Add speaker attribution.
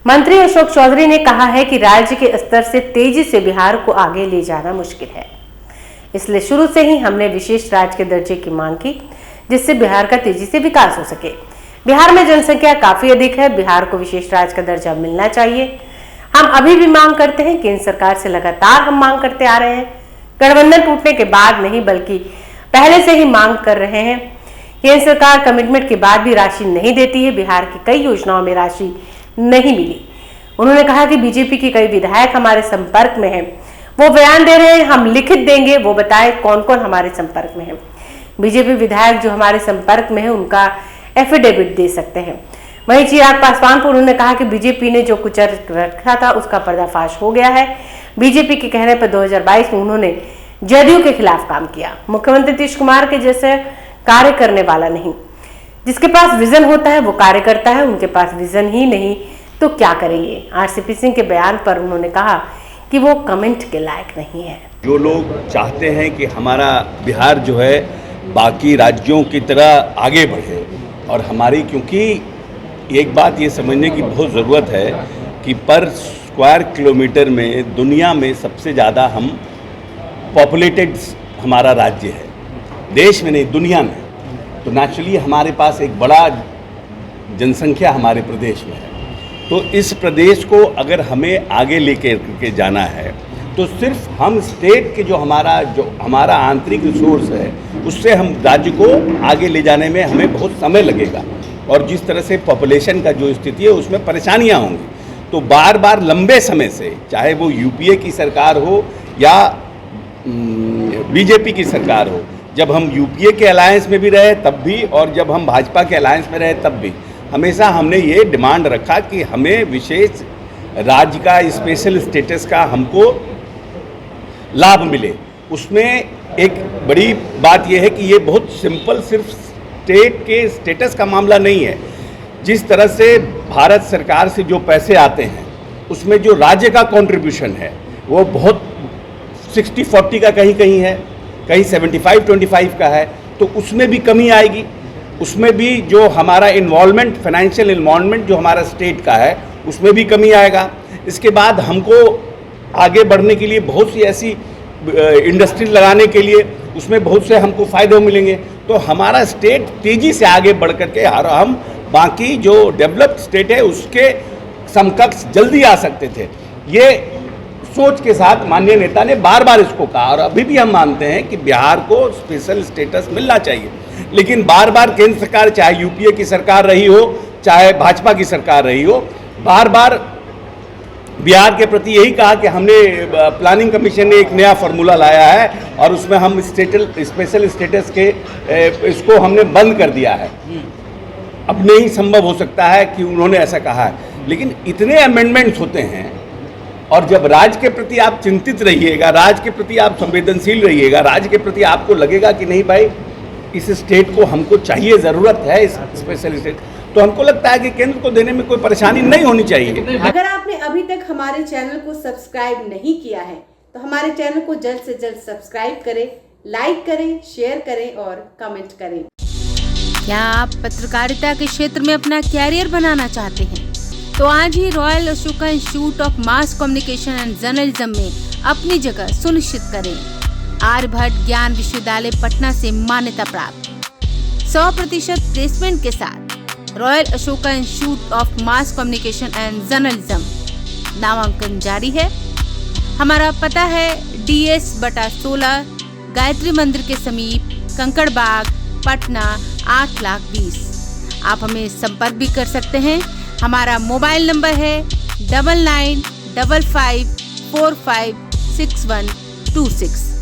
Speaker 1: मंत्री अशोक चौधरी ने कहा है कि राज्य के स्तर से तेजी से बिहार को आगे ले जाना मुश्किल है, इसलिए शुरू से ही हमने विशेष राज्य के दर्जे की मांग की, जिससे बिहार का तेजी से विकास हो सके। बिहार में जनसंख्या काफी अधिक है, बिहार को विशेष राज्य का दर्जा मिलना चाहिए। हम अभी भी मांग करते हैं, केंद्र सरकार से लगातार हम मांग करते आ रहे हैं। गठबंधन टूटने के बाद नहीं बल्कि पहले से ही मांग कर रहे हैं। केंद्र सरकार कमिटमेंट के बाद भी राशि नहीं देती है, बिहार की कई योजनाओं में राशि नहीं मिली। उन्होंने कहा कि बीजेपी के कई विधायक हमारे संपर्क में हैं, वो बयान दे रहे हैं, हम लिखित देंगे, वो बताएं कौन कौन हमारे संपर्क में है। बीजेपी विधायक जो हमारे संपर्क में है उनका एफिडेविट दे सकते हैं। वहीं चिराग पासवान को उन्होंने कहा कि बीजेपी ने जो कुछ रखा था उसका पर्दाफाश हो गया है। बीजेपी के कहने पर 2022 में उन्होंने जदयू के खिलाफ काम किया। मुख्यमंत्री नीतीश कुमार के जैसे कार्य करने वाला नहीं, जिसके पास विजन होता है वो कार्य करता है, उनके पास विजन ही नहीं तो क्या करेंगे। आरसीपी सिंह के बयान पर उन्होंने कहा कि वो कमेंट के लायक नहीं है।
Speaker 2: जो लोग चाहते हैं कि हमारा बिहार जो है बाकी राज्यों की तरह आगे बढ़े, और हमारी, क्योंकि एक बात ये समझने की बहुत ज़रूरत है कि पर स्क्वायर किलोमीटर में दुनिया में सबसे ज़्यादा हम पॉपुलेटेड हमारा राज्य है, देश में नहीं दुनिया में। तो नेचुरली हमारे पास एक बड़ा जनसंख्या हमारे प्रदेश में है। तो इस प्रदेश को अगर हमें आगे लेके के जाना है तो सिर्फ हम स्टेट के जो हमारा आंतरिक रिसोर्स है उससे हम राज्य को आगे ले जाने में हमें बहुत समय लगेगा, और जिस तरह से पॉपुलेशन का जो स्थिति है उसमें परेशानियां होंगी। तो बार बार लंबे समय से, चाहे वो यूपीए की सरकार हो या बीजेपी की सरकार हो, जब हम यूपीए के अलायंस में भी रहे तब भी, और जब हम भाजपा के अलायंस में रहे तब भी, हमेशा हमने ये डिमांड रखा कि हमें विशेष राज्य का, स्पेशल स्टेटस का हमको लाभ मिले। उसमें एक बड़ी बात यह है कि ये बहुत सिंपल सिर्फ स्टेट के स्टेटस का मामला नहीं है। जिस तरह से भारत सरकार से जो पैसे आते हैं उसमें जो राज्य का कंट्रीब्यूशन है वो बहुत 60-40 का कहीं कहीं है, कहीं 75-25 का है, तो उसमें भी कमी आएगी। उसमें भी जो हमारा इन्वॉल्वमेंट, फाइनेंशियल इन्वॉल्वमेंट जो हमारा स्टेट का है उसमें भी कमी आएगा। इसके बाद हमको आगे बढ़ने के लिए बहुत सी ऐसी इंडस्ट्री लगाने के लिए उसमें बहुत से हमको फ़ायदे मिलेंगे। तो हमारा स्टेट तेज़ी से आगे बढ़ करके हम बाकी जो डेवलप्ड स्टेट है उसके समकक्ष जल्दी आ सकते थे। ये सोच के साथ माननीय नेता ने बार बार इसको कहा, और अभी भी हम मानते हैं कि बिहार को स्पेशल स्टेटस मिलना चाहिए। लेकिन बार बार केंद्र सरकार, चाहे यूपीए की सरकार रही हो चाहे भाजपा की सरकार रही हो, बार बार बिहार के प्रति यही कहा कि हमने प्लानिंग कमीशन ने एक नया फार्मूला लाया है और उसमें हम स्पेशल स्टेटस के इसको हमने बंद कर दिया है। अब नहीं संभव हो सकता है कि उन्होंने ऐसा कहा है, लेकिन इतने अमेंडमेंट्स होते हैं, और जब राज्य के प्रति आप चिंतित रहिएगा, राज्य के प्रति आप संवेदनशील रहिएगा, राज्य के प्रति आपको लगेगा कि नहीं भाई इस स्टेट को हमको चाहिए, ज़रूरत है इस स्पेशल स्टेट, तो हमको लगता है कि केंद्र को देने में कोई परेशानी नहीं होनी चाहिए।
Speaker 3: अगर आपने अभी तक हमारे चैनल को सब्सक्राइब नहीं किया है तो हमारे चैनल को जल्द से जल्द सब्सक्राइब करें, लाइक करें, शेयर करें और कमेंट करें।
Speaker 4: क्या आप पत्रकारिता के क्षेत्र में अपना कैरियर बनाना चाहते हैं? तो आज ही royal Ashoka institute of mass communication and journalism में अपनी जगह सुनिश्चित करें। आर्यभट्ट ज्ञान विश्वविद्यालय पटना से मान्यता प्राप्त 100% प्लेसमेंट के साथ royal Ashoka institute of mass communication and journalism नामांकन जारी है। हमारा पता है DS/16 गायत्री मंदिर के समीप, कंकड़ बाग, पटना 8,20,000। आप हमें संपर्क भी कर सकते हैं। हमारा मोबाइल नंबर है 9955456126।